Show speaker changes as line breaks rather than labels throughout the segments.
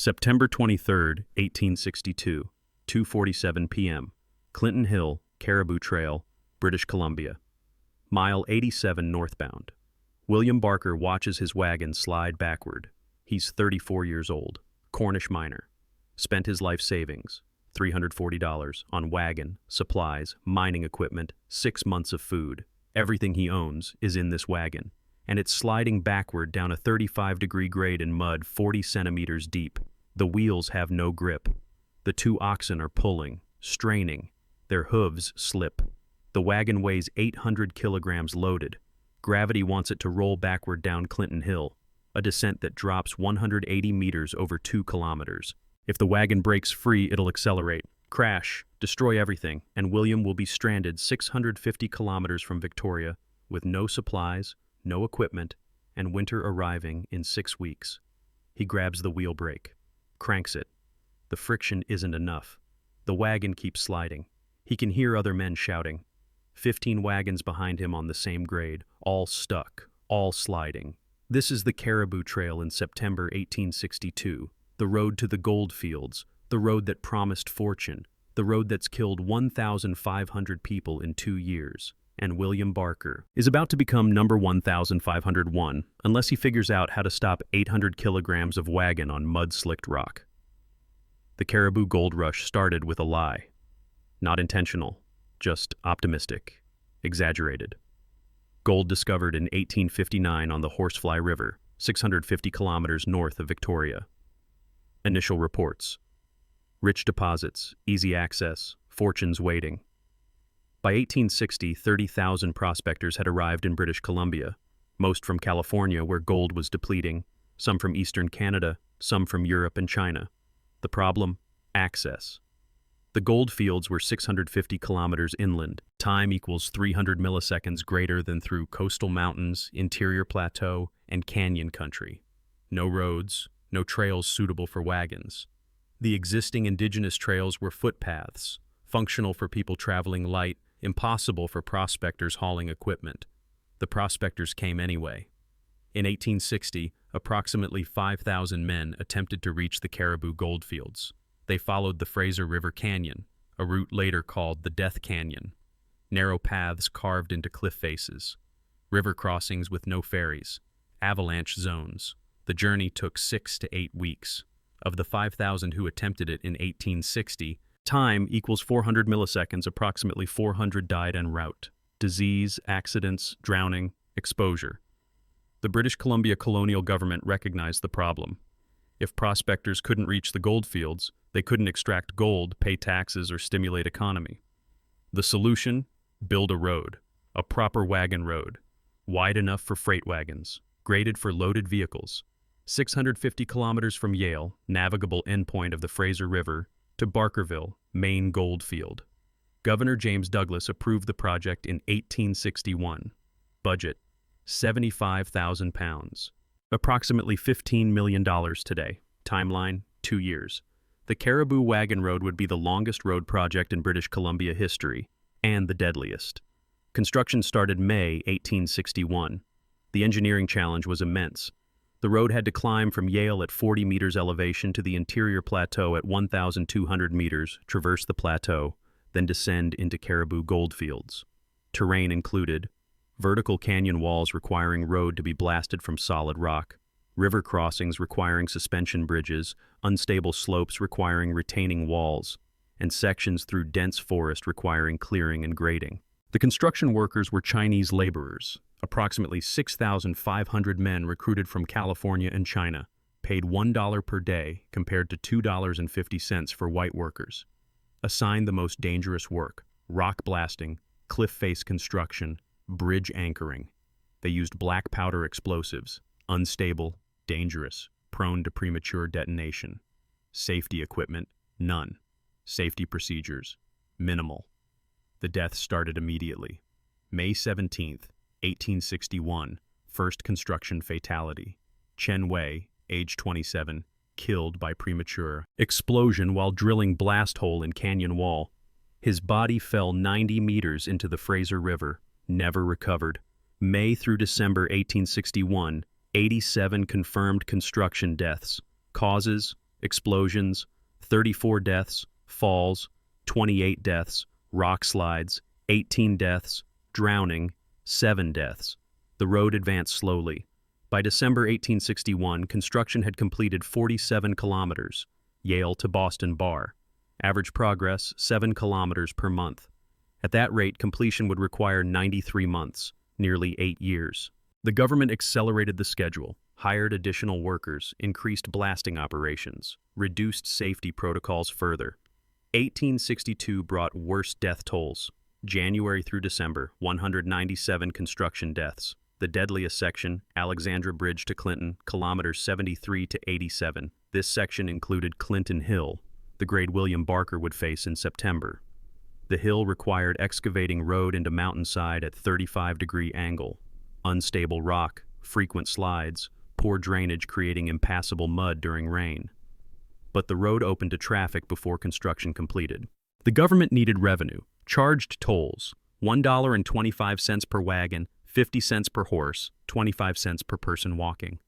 September 23, 1862, 2:47 p.m. Clinton Hill, Cariboo Trail, British Columbia. Mile 87 northbound. William Barker watches his wagon slide backward. He's 34 years old, Cornish miner. Spent his life savings, $340, on wagon, supplies, mining equipment, 6 months of food. Everything he owns is in this wagon, and it's sliding backward down a 35-degree grade in mud 40 centimeters deep. The wheels have no grip. The 2 oxen are pulling, straining. Their hooves slip. The wagon weighs 800 kilograms loaded. Gravity wants it to roll backward down Clinton Hill, a descent that drops 180 meters over 2 kilometers. If the wagon breaks free, it'll accelerate, crash, destroy everything, and William will be stranded 650 kilometers from Victoria with no supplies, no equipment, and winter arriving in 6 weeks. He grabs the wheel brake, cranks it. The friction isn't enough. The wagon keeps sliding. He can hear other men shouting. 15 wagons behind him on the same grade, all stuck, all sliding. This is the Cariboo Trail in September 1862, the road to the goldfields, the road that promised fortune, the road that's killed 1,500 people in 2 years. And William Barker is about to become number 1,501 unless he figures out how to stop 800 kilograms of wagon on mud-slicked rock. The Cariboo Gold Rush started with a lie. Not intentional, just optimistic, exaggerated. Gold discovered in 1859 on the Horsefly River, 650 kilometers north of Victoria. Initial reports. Rich deposits, easy access, fortunes waiting. By 1860, 30,000 prospectors had arrived in British Columbia, most from California where gold was depleting, some from eastern Canada, some from Europe and China. The problem? Access. The gold fields were 650 kilometers inland. Time equals 300 milliseconds greater than through coastal mountains, interior plateau, and canyon country. No roads, no trails suitable for wagons. The existing indigenous trails were footpaths, functional for people traveling light, impossible for prospectors hauling equipment. The prospectors came anyway. In 1860, approximately 5,000 men attempted to reach the Cariboo goldfields. They followed the Fraser River Canyon, a route later called the Death Canyon. Narrow paths carved into cliff faces, river crossings with no ferries, avalanche zones. The journey took 6 to 8 weeks. Of the 5,000 who attempted it in 1860, time equals 400 milliseconds, approximately 400 died en route. Disease, accidents, drowning, exposure. The British Columbia colonial government recognized the problem. If prospectors couldn't reach the goldfields, they couldn't extract gold, pay taxes, or stimulate economy. The solution? Build a road, a proper wagon road, wide enough for freight wagons, graded for loaded vehicles, 650 kilometers from Yale, navigable endpoint of the Fraser River, to Barkerville, Maine gold field. Governor James Douglas approved the project in 1861. Budget, £75,000. Approximately $15 million today. Timeline, 2 years. The Cariboo Wagon Road would be the longest road project in British Columbia history, and the deadliest. Construction started May 1861. The engineering challenge was immense. The road had to climb from Yale at 40 meters elevation to the interior plateau at 1,200 meters, traverse the plateau, then descend into Cariboo goldfields. Terrain included vertical canyon walls requiring road to be blasted from solid rock, river crossings requiring suspension bridges, unstable slopes requiring retaining walls, and sections through dense forest requiring clearing and grading. The construction workers were Chinese laborers, approximately 6,500 men recruited from California and China, paid $1 per day compared to $2.50 for white workers. Assigned the most dangerous work: rock blasting, cliff face construction, bridge anchoring. They used black powder explosives, unstable, dangerous, prone to premature detonation. Safety equipment, none. Safety procedures, minimal. The deaths started immediately. May 17th, 1861, first construction fatality. Chen Wei, age 27, killed by premature explosion while drilling blast hole in canyon wall. His body fell 90 meters into the Fraser River, never recovered. May through December 1861, 87 confirmed construction deaths. Causes: explosions, 34 deaths, falls, 28 deaths, rock slides, 18 deaths, drowning, 7 deaths. The road advanced slowly. By December 1861, construction had completed 47 kilometers, Yale to Boston Bar. Average progress, 7 kilometers per month. At that rate, completion would require 93 months, nearly 8 years. The government accelerated the schedule, hired additional workers, increased blasting operations, reduced safety protocols further. 1862 brought worse death tolls. January through December, 197 construction deaths. The deadliest section, Alexandra Bridge to Clinton, kilometers 73 to 87. This section included Clinton Hill, the grade William Barker would face in September. The hill required excavating road into mountainside at 35-degree angle. Unstable rock, frequent slides, poor drainage creating impassable mud during rain. But the road opened to traffic before construction completed. The government needed revenue, charged tolls, $1.25 per wagon, 50 cents per horse, 25 cents per person walking.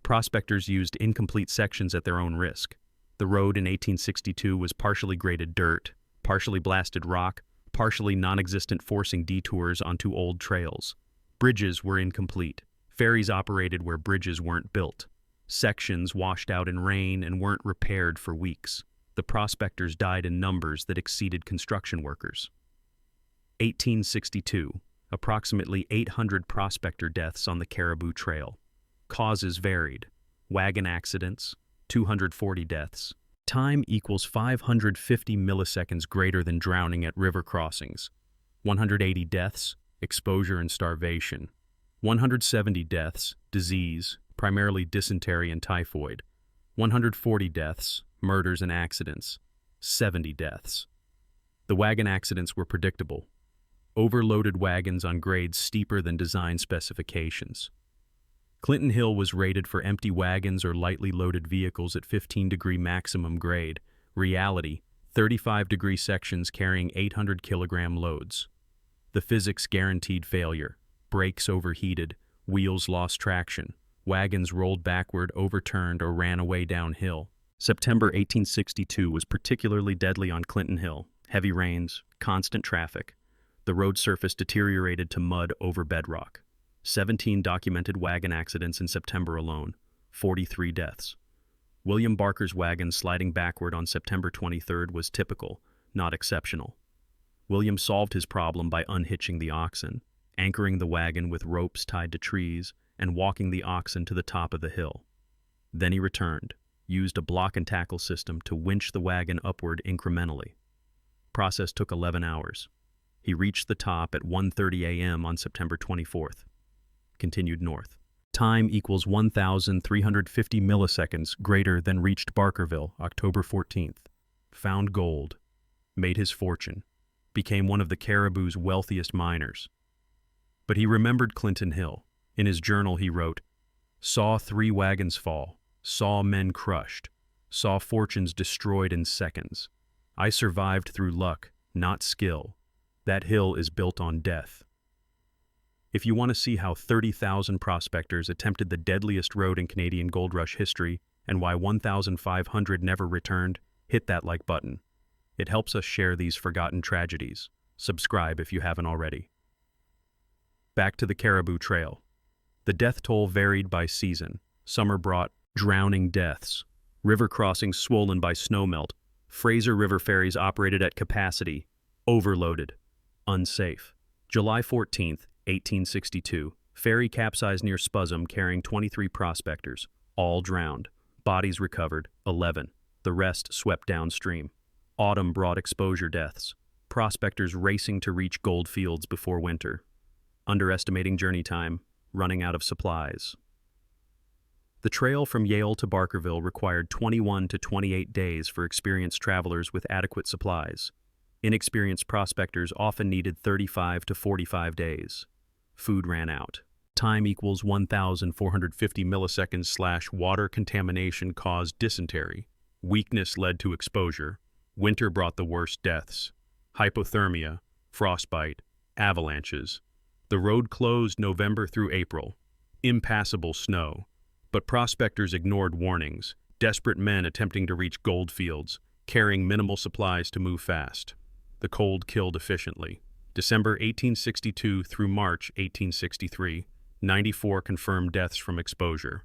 Prospectors used incomplete sections at their own risk. The road in 1862 was partially graded dirt, partially blasted rock, partially non-existent, forcing detours onto old trails. Bridges were incomplete. Ferries operated where bridges weren't built. Sections washed out in rain and weren't repaired for weeks. The prospectors died in numbers that exceeded construction workers. 1862, approximately 800 prospector deaths on the Cariboo Trail. Causes varied. Wagon accidents, 240 deaths. Time equals 550 milliseconds greater than drowning at river crossings. 180 deaths, exposure and starvation. 170 deaths, disease, primarily dysentery and typhoid. 140 deaths, murders and accidents. 70 deaths. The wagon accidents were predictable. Overloaded wagons on grades steeper than design specifications. Clinton Hill was rated for empty wagons or lightly loaded vehicles at 15-degree maximum grade. Reality, 35-degree sections carrying 800-kilogram loads. The physics guaranteed failure. Brakes overheated, wheels lost traction. Wagons rolled backward, overturned, or ran away downhill. September 1862 was particularly deadly on Clinton Hill. Heavy rains, constant traffic. The road surface deteriorated to mud over bedrock. 17 documented wagon accidents in September alone, 43 deaths. William Barker's wagon sliding backward on September 23rd was typical, not exceptional. William solved his problem by unhitching the oxen, anchoring the wagon with ropes tied to trees, and walking the oxen to the top of the hill. Then he returned, used a block and tackle system to winch the wagon upward incrementally. Process took 11 hours. He reached the top at 1:30 a.m. on September 24th. Continued north. Time equals 1,350 milliseconds greater than reached Barkerville, October 14th. Found gold. Made his fortune. Became one of the Cariboo's wealthiest miners. But he remembered Clinton Hill. In his journal he wrote, "Saw 3 wagons fall. Saw men crushed. Saw fortunes destroyed in seconds. I survived through luck, not skill. That hill is built on death." If you want to see how 30,000 prospectors attempted the deadliest road in Canadian gold rush history and why 1,500 never returned, hit that like button. It helps us share these forgotten tragedies. Subscribe if you haven't already. Back to the Cariboo Trail. The death toll varied by season. Summer brought drowning deaths. River crossings swollen by snowmelt. Fraser River ferries operated at capacity. Overloaded. Unsafe. July 14th, 1862. Ferry capsized near Spuzzum carrying 23 prospectors. All drowned. Bodies recovered, 11. The rest swept downstream. Autumn brought exposure deaths. Prospectors racing to reach goldfields before winter. Underestimating journey time. Running out of supplies. The trail from Yale to Barkerville required 21 to 28 days for experienced travelers with adequate supplies. Inexperienced prospectors often needed 35 to 45 days. Food ran out. Time equals 1,450 milliseconds / water contamination caused dysentery. Weakness led to exposure. Winter brought the worst deaths. Hypothermia, frostbite, avalanches. The road closed November through April. Impassable snow. But prospectors ignored warnings. Desperate men attempting to reach goldfields, carrying minimal supplies to move fast. The cold killed efficiently. December 1862 through March 1863, 94 confirmed deaths from exposure.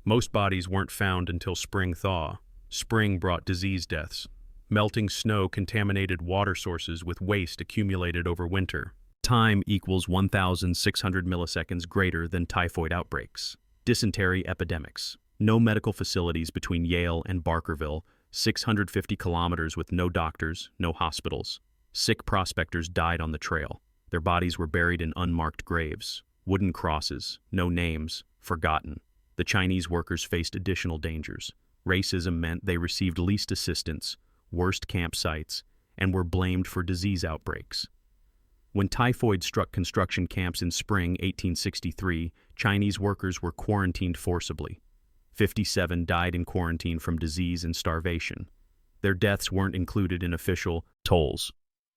Most bodies weren't found until spring thaw. Spring brought disease deaths. Melting snow contaminated water sources with waste accumulated over winter. Time equals 1,600 milliseconds greater than typhoid outbreaks. Dysentery epidemics. No medical facilities between Yale and Barkerville, 650 kilometers with no doctors, no hospitals. Sick prospectors died on the trail. Their bodies were buried in unmarked graves. Wooden crosses, no names, forgotten. The Chinese workers faced additional dangers. Racism meant they received least assistance, worst campsites, and were blamed for disease outbreaks. When typhoid struck construction camps in spring 1863, Chinese workers were quarantined forcibly. 57 died in quarantine from disease and starvation. Their deaths weren't included in official tolls.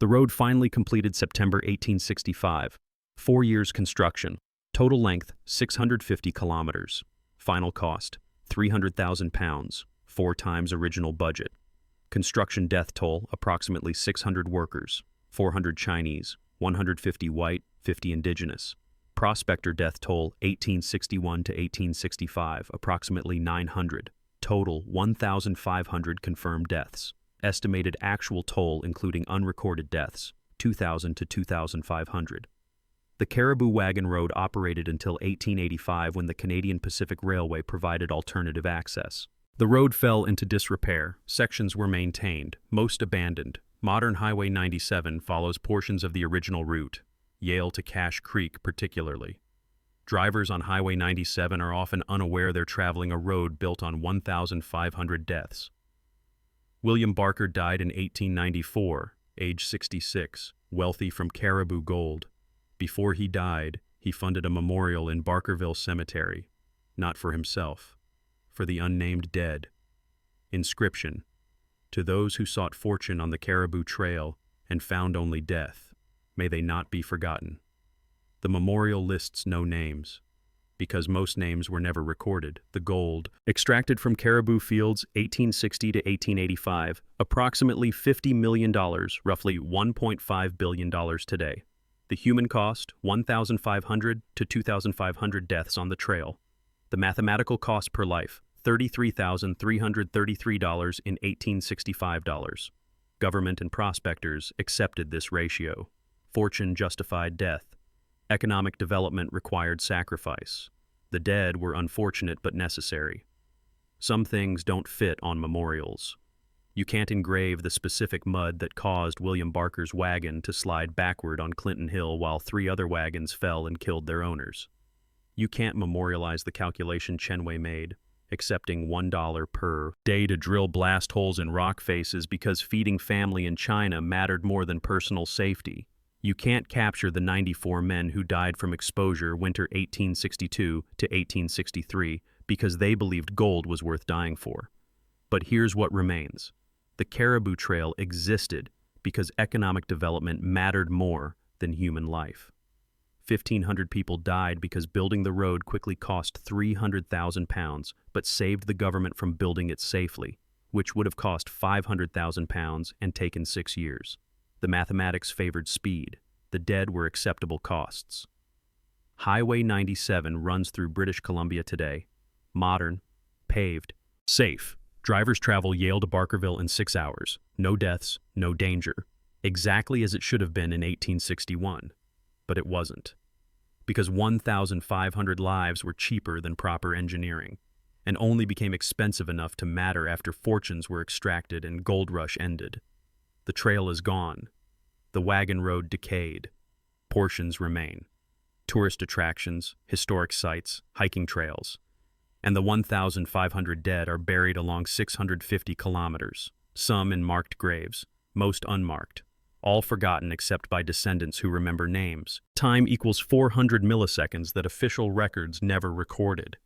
The road finally completed September 1865. 4 years construction. Total length, 650 kilometers. Final cost, £300,000, 4 times original budget. Construction death toll, approximately 600 workers, 400 Chinese, 150 white, 50 indigenous. Prospector death toll, 1861 to 1865, approximately 900. Total, 1,500 confirmed deaths. Estimated actual toll, including unrecorded deaths, 2,000 to 2,500. The Cariboo Wagon Road operated until 1885 when the Canadian Pacific Railway provided alternative access. The road fell into disrepair. Sections were maintained, most abandoned. Modern Highway 97 follows portions of the original route, Yale to Cache Creek particularly. Drivers on Highway 97 are often unaware they're traveling a road built on 1,500 deaths. William Barker died in 1894, age 66, wealthy from Cariboo gold. Before he died, he funded a memorial in Barkerville Cemetery, not for himself, for the unnamed dead. Inscription: to those who sought fortune on the Cariboo Trail and found only death, may they not be forgotten. The memorial lists no names, because most names were never recorded. The gold, extracted from Cariboo fields 1860 to 1885, approximately $50 million, roughly $1.5 billion today. The human cost, 1,500 to 2,500 deaths on the trail. The mathematical cost per life, $33,333 in 1865 dollars. Government and prospectors accepted this ratio. Fortune justified death. Economic development required sacrifice. The dead were unfortunate but necessary. Some things don't fit on memorials. You can't engrave the specific mud that caused William Barker's wagon to slide backward on Clinton Hill while 3 other wagons fell and killed their owners. You can't memorialize the calculation Chenway made, accepting $1 per day to drill blast holes in rock faces because feeding family in China mattered more than personal safety. You can't capture the 94 men who died from exposure winter 1862 to 1863 because they believed gold was worth dying for. But here's what remains. The Cariboo Trail existed because economic development mattered more than human life. 1,500 people died because building the road quickly cost £300,000 but saved the government from building it safely, which would have cost £500,000 and taken 6 years. The mathematics favored speed. The dead were acceptable costs. Highway 97 runs through British Columbia today. Modern, paved, safe. Drivers travel Yale to Barkerville in 6 hours. No deaths, no danger. Exactly as it should have been in 1861. But it wasn't. Because 1,500 lives were cheaper than proper engineering, and only became expensive enough to matter after fortunes were extracted and gold rush ended. The trail is gone. The wagon road decayed. Portions remain. Tourist attractions, historic sites, hiking trails. And the 1,500 dead are buried along 650 kilometers, some in marked graves, most unmarked, all forgotten except by descendants who remember names. Time equals 400 milliseconds that official records never recorded.